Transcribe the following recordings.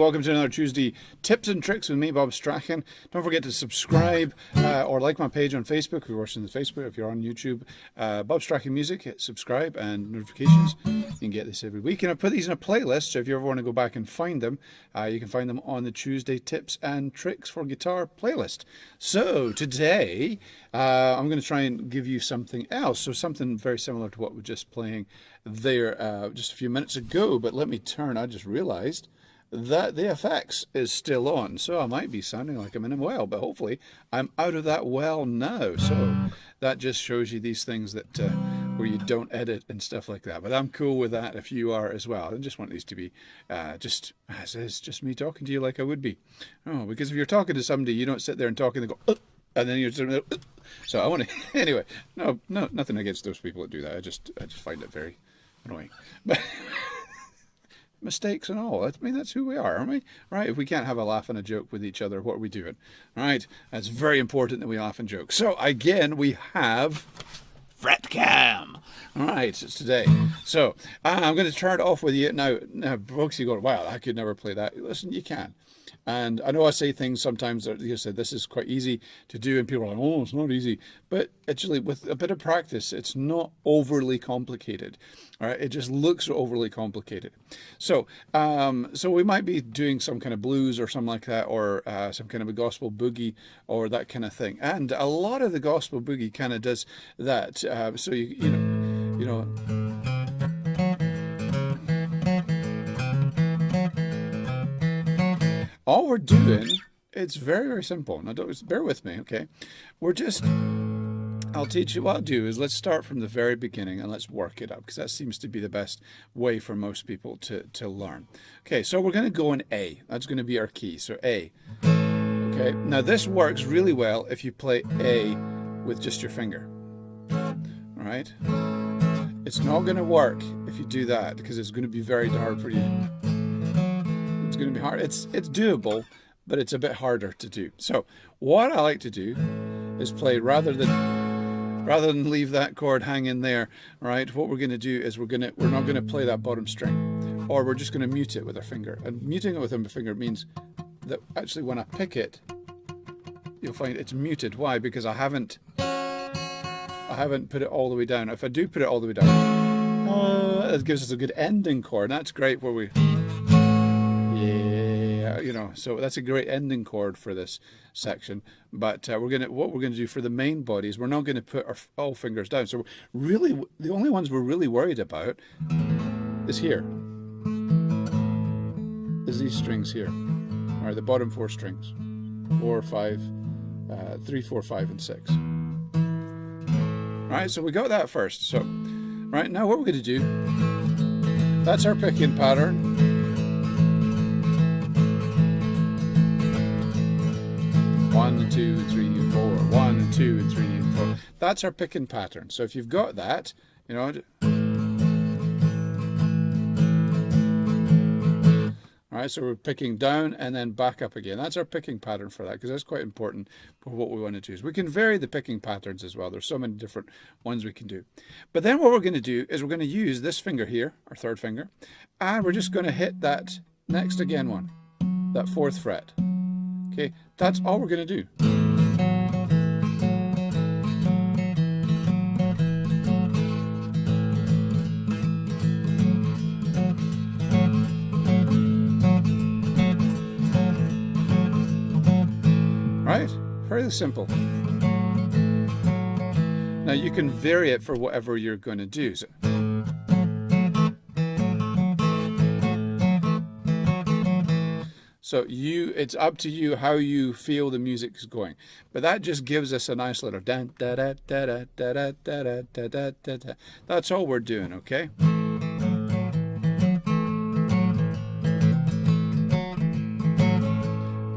welcome to another Tuesday Tips and Tricks with me, Bob Strachan. Don't forget to subscribe or like my page on Facebook if you're watching the Facebook. If you're on YouTube, Bob Strachan Music, hit subscribe and notifications. You can get this every week. And I put these in a playlist, so if you ever want to go back and find them, you can find them on the Tuesday Tips and Tricks for Guitar playlist. So today, I'm going to try and give you something else. So something very similar to what we were just playing there just a few minutes ago. But let me turn. I just realized that the effects is still on, so I might be sounding like I'm in a well, but hopefully I'm out of that well now. So that just shows you these things that where you don't edit and stuff like that. But I'm cool with that if you are as well. I just want these to be just as is, just me talking to you like I would be. Oh, because if you're talking to somebody, you don't sit there and talk and they go, and then you're just, so I want to anyway. No, nothing against those people that do that. I just find it very annoying. But mistakes and all. I mean, that's who we are, aren't we? Right? If we can't have a laugh and a joke with each other, what are we doing? Right? It's very important that we laugh and joke. So again, we have fret cam. All right, it's today. So I'm going to start off with you now. Folks, you go, wow, I could never play that. Listen, you can. And I know I say things sometimes that you said this is quite easy to do, and people are like, oh, it's not easy. But actually, with a bit of practice, it's not overly complicated. All right, it just looks overly complicated. So, so we might be doing some kind of blues or something like that, or some kind of a gospel boogie or that kind of thing. And a lot of the gospel boogie kind of does that. So you know. All we're doing, it's very, very simple. Now, bear with me, okay? We're just, I'll teach you what I'll do is let's start from the very beginning and let's work it up, because that seems to be the best way for most people to learn. Okay, so we're going to go in A. That's going to be our key, so A. Okay, now this works really well if you play A with just your finger. All right? It's not going to work if you do that, because it's going to be very hard for you. It's going to be hard. It's doable, but it's a bit harder to do. So what I like to do is play rather than leave that chord hanging there, right? What we're going to do is we're not going to play that bottom string, or we're just going to mute it with our finger. And muting it with our finger means that actually when I pick it, you'll find it's muted. Why? Because I haven't put it all the way down. If I do put it all the way down, it gives us a good ending chord. And that's great where we, you know, so that's a great ending chord for this section. But what we're gonna do for the main body is we're not going to put our all fingers down. So really, the only ones we're really worried about is here, is these strings here, all right, the bottom four strings, 4, 5, 3, 4, 5, and 6. All right, so we got that first. So right now, what we're going to do, that's our picking pattern. 1 and 2 and 3 and 4, 1 and 2 and 3 and 4. That's our picking pattern. So if you've got that, you know, all right, so we're picking down and then back up again. That's our picking pattern for that, because that's quite important for what we want to do. We can vary the picking patterns as well. There's so many different ones we can do. But then what we're going to do is we're going to use this finger here, our third finger, and we're just going to hit that next again one, that 4th fret. Okay, that's all we're going to do. Right? Very simple. Now you can vary it for whatever you're going to do. So it's up to you how you feel the music is going. But that just gives us a nice little da da da da da da da da da da da da. That's all we're doing, okay?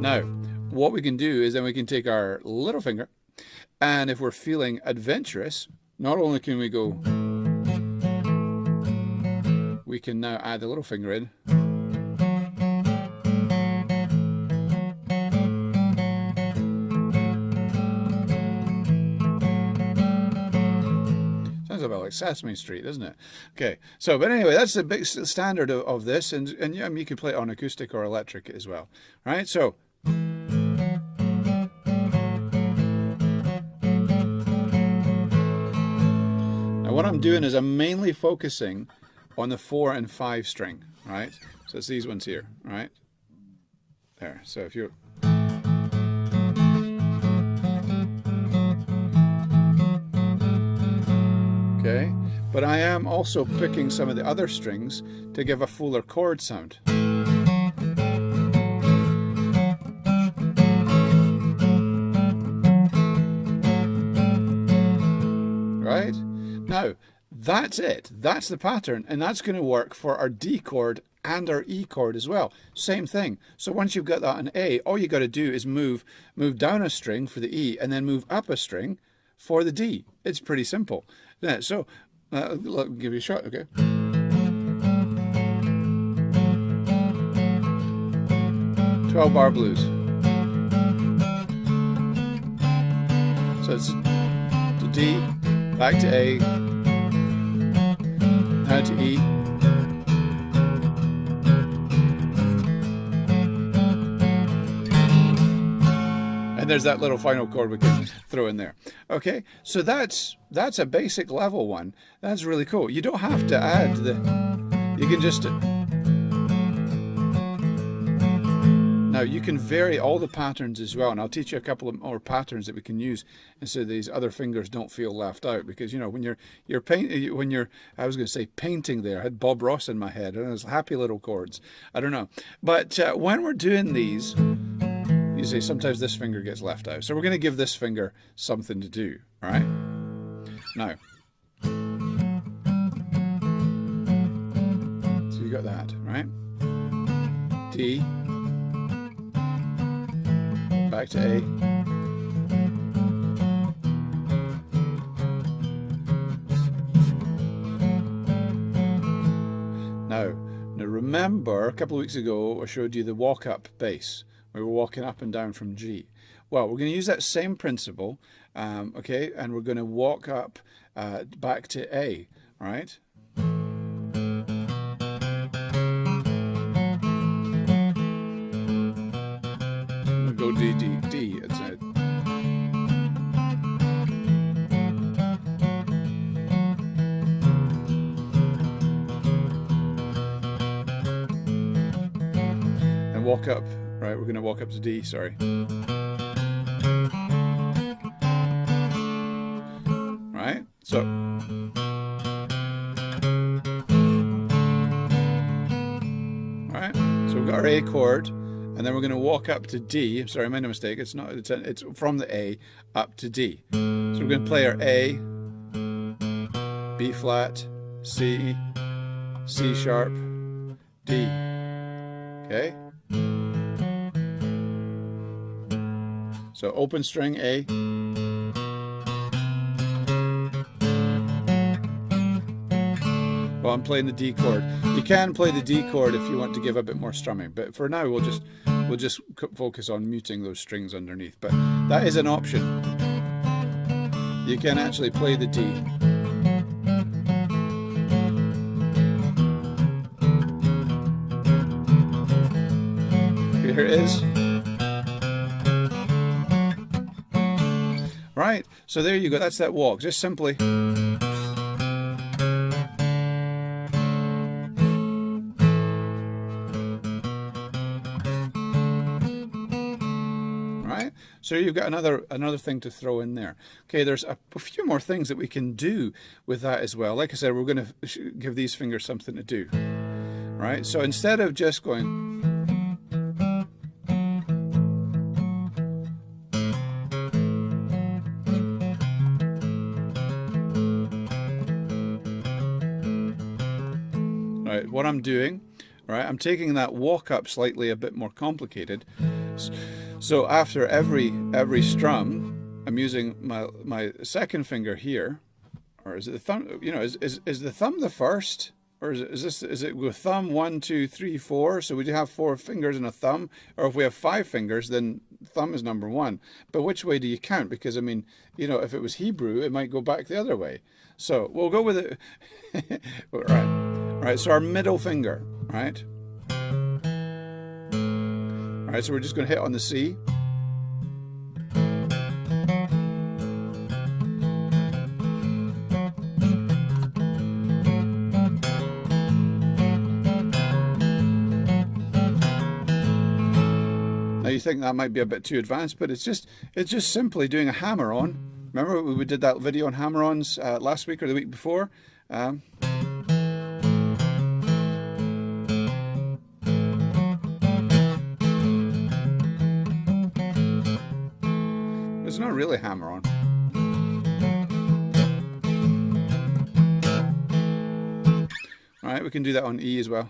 Now, what we can do is then we can take our little finger, and if we're feeling adventurous, not only can we go, we can now add the little finger in. a bit like Sesame Street, doesn't it? Okay, so, but anyway, that's the big standard of this, and yeah, you can play it on acoustic or electric as well, right? So, now what I'm doing is I'm mainly focusing on the 4 and 5 string, right? So it's these ones here, right? There, so if you're... Okay, but I am also picking some of the other strings to give a fuller chord sound. Right? Now, that's it. That's the pattern, and that's going to work for our D chord and our E chord as well. Same thing. So once you've got that on A, all you got to do is move down a string for the E and then move up a string for the D. It's pretty simple. Yeah, so I'll give you a shot, okay? "12-bar blues." So it's to D, back to A, now to E. And there's that little final chord we can throw in there. Okay, so that's a basic level one. That's really cool. You don't have to add you can just... Now you can vary all the patterns as well, and I'll teach you a couple of more patterns that we can use, and so these other fingers don't feel left out. Because you know when you're I was going to say painting there. I had Bob Ross in my head, and it was happy little chords. I don't know, but when we're doing these, you see sometimes this finger gets left out. So we're going to give this finger something to do. All right. Now, so you got that, right? D. Back to A. Now remember, a couple of weeks ago I showed you the walk-up bass. We were walking up and down from G. Well, we're going to use that same principle, okay, and we're going to walk up back to A, all right? Go D, D, D. It's it. And walk up. Right, we're going to walk up to D. Sorry. Right. So. Right. So we've got our A chord. And then we're going to walk up to D. I'm sorry, I made a mistake. It's not. It's from the A up to D. So we're going to play our A, B flat, C, C sharp, D. Okay. So open string A. Well, I'm playing the D chord. You can play the D chord if you want to give a bit more strumming, but for now we'll just focus on muting those strings underneath. But that is an option. You can actually play the D. Here it is. Right, so there you go. That's that walk. Just simply. So you've got another thing to throw in there. Okay, there's a few more things that we can do with that as well. Like I said, we're going to give these fingers something to do. Right? So instead of just going... Right, what I'm doing, right, I'm taking that walk up slightly a bit more complicated. So after every strum, I'm using my second finger here, or is it the thumb? You know, is the thumb the first, or is it with thumb 1, 2, 3, 4? So we do have 4 fingers and a thumb, or if we have 5 fingers, then thumb is number one. But which way do you count? Because I mean, you know, if it was Hebrew, it might go back the other way. So we'll go with it. All right. All right. So our middle finger, right? All right. So we're just going to hit on the C. Now you think that might be a bit too advanced, but it's just simply doing a hammer-on. Remember we did that video on hammer-ons last week or the week before? It's not really hammer-on. All right, we can do that on E as well.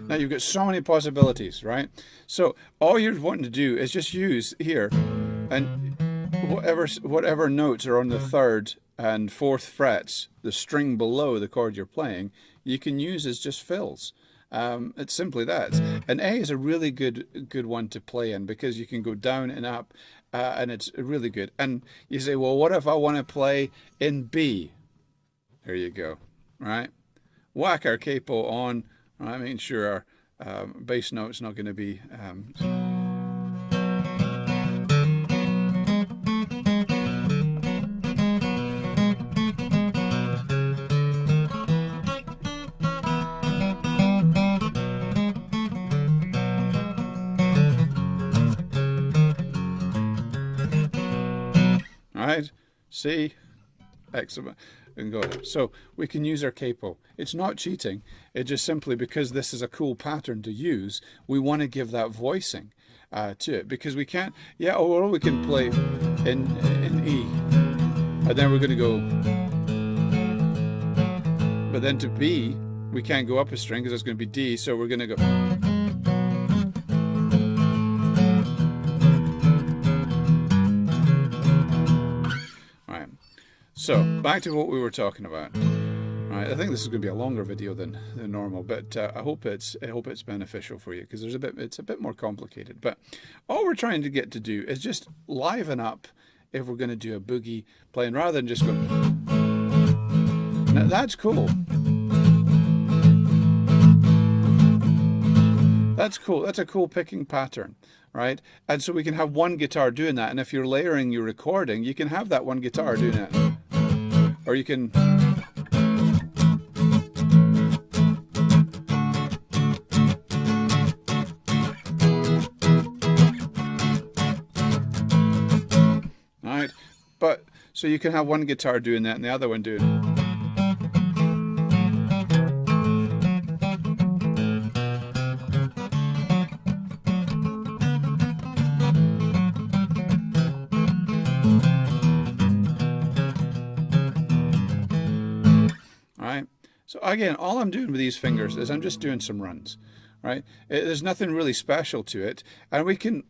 Now you've got so many possibilities, right? So all you're wanting to do is just use here, and whatever notes are on the 3rd and 4th frets, the string below the chord you're playing, you can use as just fills. It's simply that. And A is a really good one to play in, because you can go down and up, and it's really good. And you say, well, what if I want to play in B? There you go, right? Whack our capo on. Right, making sure our bass note's not going to be all right, C, excellent. And go there. So we can use our capo. It's not cheating. It's just simply because this is a cool pattern to use, we want to give that voicing to it, because we can't. Yeah, or we can play in E, and then we're going to go. But then to B, we can't go up a string because it's going to be D. So we're going to go. So back to what we were talking about. Right, I think this is going to be a longer video than normal, but I hope it's beneficial for you, because it's a bit more complicated. But all we're trying to get to do is just liven up if we're going to do a boogie playing, rather than just go. Now that's cool. That's cool. That's a cool picking pattern, right? And so we can have one guitar doing that. And if you're layering your recording, you can have that one guitar doing it. Or you can. All right. But so you can have one guitar doing that and the other one doing it. So again, all I'm doing with these fingers is I'm just doing some runs, right? There's nothing really special to it, and we can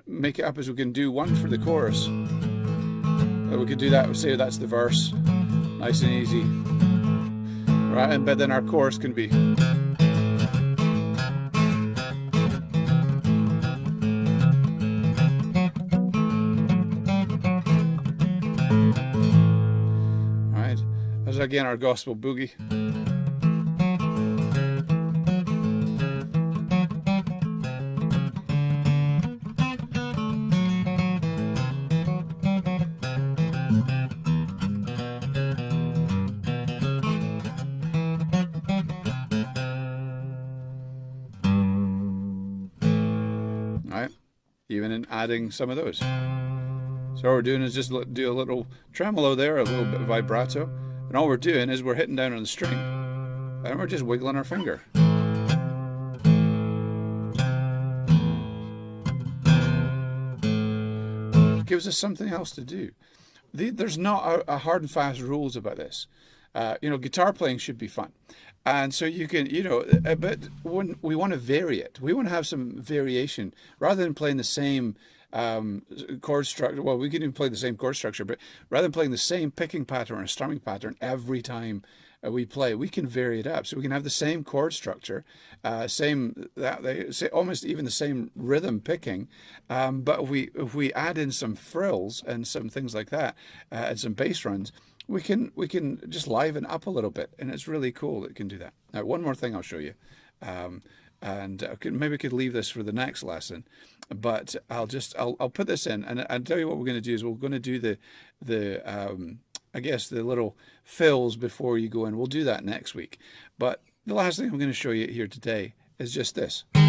make it up as we can do one for the chorus. We could do that. Say that's the verse, nice and easy, right? And but then our chorus can be. Again, our gospel boogie. Right, even in adding some of those. So what we're doing is just do a little tremolo there, a little bit of vibrato. And all we're doing is we're hitting down on the string, and we're just wiggling our finger. It gives us something else to do. There's not a hard and fast rules about this. You know, guitar playing should be fun. And so you can, you know, but when we want to vary it, we want to have some variation rather than playing the same chord structure. Well, we can even play the same chord structure, but rather than playing the same picking pattern or strumming pattern every time we play, we can vary it up. So we can have the same chord structure, same that they say almost even the same rhythm picking, but if we add in some frills and some things like that, and some bass runs, we can just liven up a little bit, and it's really cool that it can do that. Now, one more thing I'll show you, and maybe we could leave this for the next lesson, but I'll put this in, and I'll tell you what we're going to do is we're going to do the I guess the little fills before you go in. We'll do that next week. But the last thing I'm going to show you here today is just this. All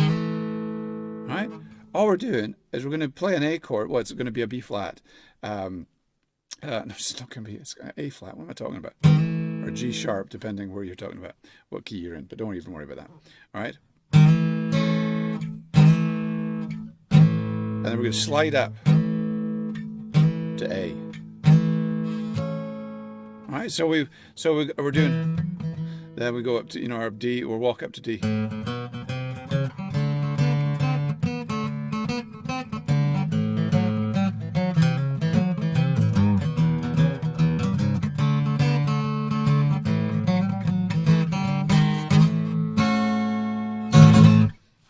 right? All we're doing is we're going to play an A chord. Well, it's going to be a B flat. No, it's not going to be. It's A flat. What am I talking about? Or G sharp, depending where you're talking about, what key you're in. But don't even worry about that. All right? And then we're going to slide up to A. All right, so we're doing. Then we go up to, you know, our D, or walk up to D.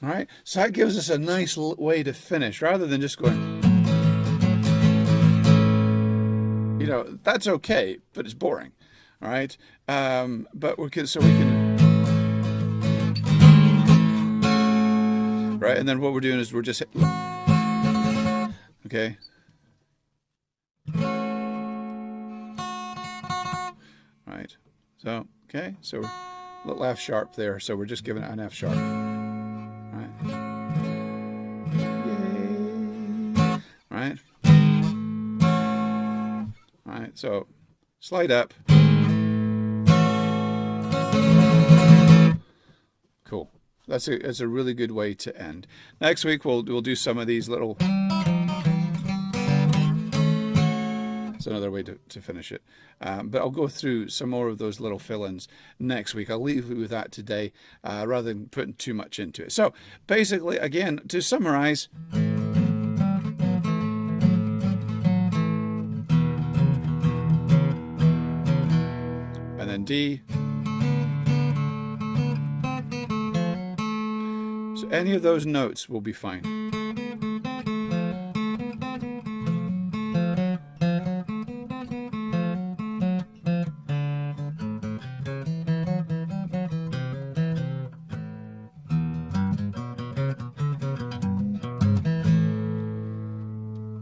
All right, so that gives us a nice way to finish, rather than just going. You know, that's okay, but it's boring. All right, but we can right, and then what we're doing is we're just okay. Right, so okay, so we're a little F sharp there, so we're just giving it an F sharp. Right, yay. Right. All right, so slide up. Cool. That's a really good way to end. Next week we'll do some of these little. It's another way to finish it. But I'll go through some more of those little fill-ins next week. I'll leave you with that today, rather than putting too much into it. So basically, again, to summarize. And then D. So any of those notes will be fine.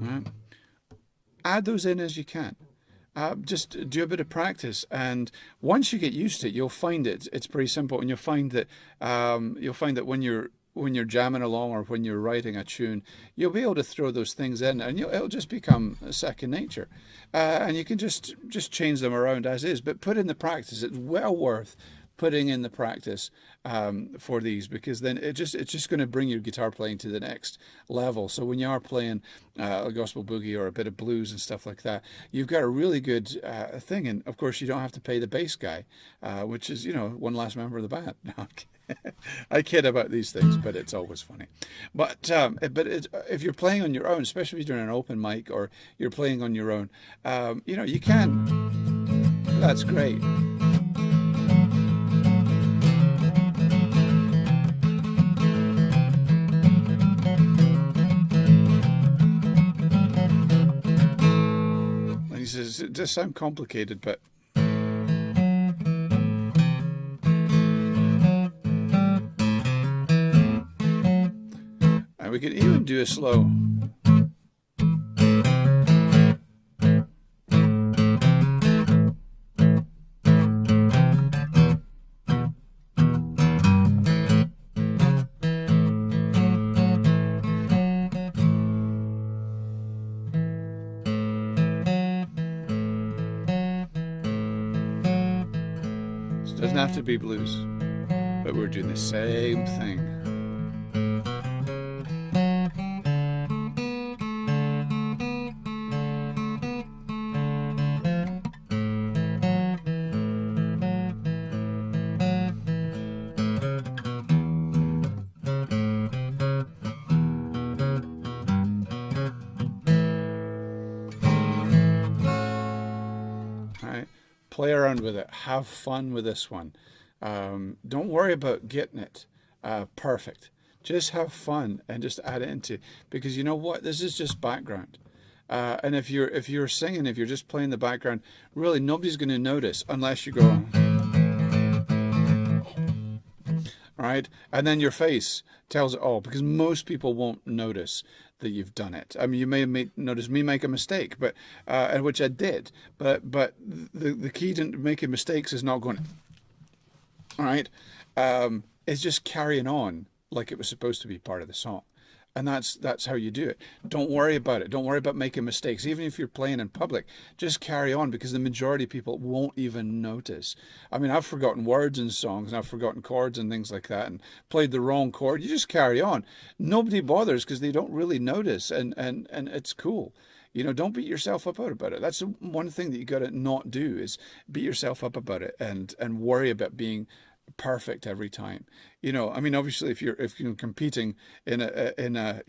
Right. Add those in as you can. Just do a bit of practice, and once you get used to it, you'll find it's pretty simple, and you'll find that when you're jamming along or when you're writing a tune, you'll be able to throw those things in, and it'll just become second nature, and you can just change them around as is. But put in the practice. It's well worth putting in the practice for these, because then it's just going to bring your guitar playing to the next level. So when you are playing a gospel boogie or a bit of blues and stuff like that, you've got a really good thing. And of course, you don't have to pay the bass guy, which is, you know, one last member of the band. No, I kid about these things, but it's always funny. But if you're playing on your own, especially if you're doing an open mic or you're playing on your own, you know, you can. That's great. He says it does sound complicated, but and we could even do a slow. It doesn't have to be blues, but we're doing the same thing. play around with it, have fun with this one. Don't worry about getting it perfect. Just have fun and just add it into, because you know what? This is just background. And if you're singing, if you're just playing the background, really nobody's going to notice unless you go, right? And then your face tells it all, because most people won't notice that you've done it. I mean, you may notice me make a mistake, but and which I did. But the key to making mistakes is not going, all right, it's just carrying on like it was supposed to be part of the song. And that's how you do it. Don't worry about it. Don't worry about making mistakes. Even if you're playing in public, just carry on, because the majority of people won't even notice. I mean, I've forgotten words in songs, and I've forgotten chords and things like that, and played the wrong chord. You just carry on. Nobody bothers, because they don't really notice, and it's cool. You know, don't beat yourself up about it. That's one thing that you got to not do, is beat yourself up about it and worry about being perfect every time. You know, I mean, obviously if you're competing in a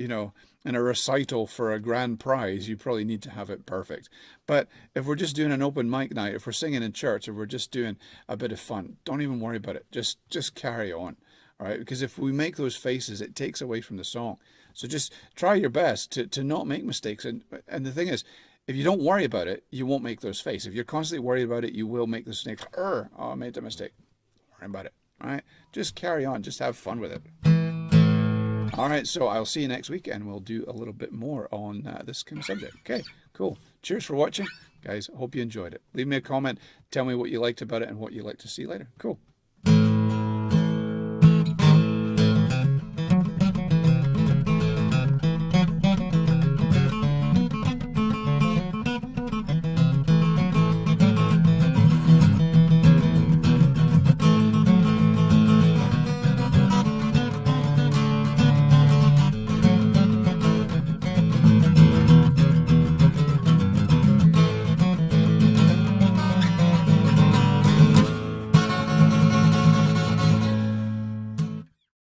recital for a grand prize, you probably need to have it perfect. But if we're just doing an open mic night, if we're singing in church, if we're just doing a bit of fun, don't even worry about it. Just carry on. All right, because if we make those faces, it takes away from the song. So just try your best to not make mistakes. And the thing is, if you don't worry about it, you won't make those faces. If you're constantly worried about it, you will make the mistakes. Oh, I made a mistake. Don't worry about it. All right, just carry on. Just have fun with it. All right, so I'll see you next week, and we'll do a little bit more on this kind of subject. Okay, cool. Cheers for watching, guys. Hope you enjoyed it. Leave me a comment. Tell me what you liked about it and what you'd like to see later. Cool.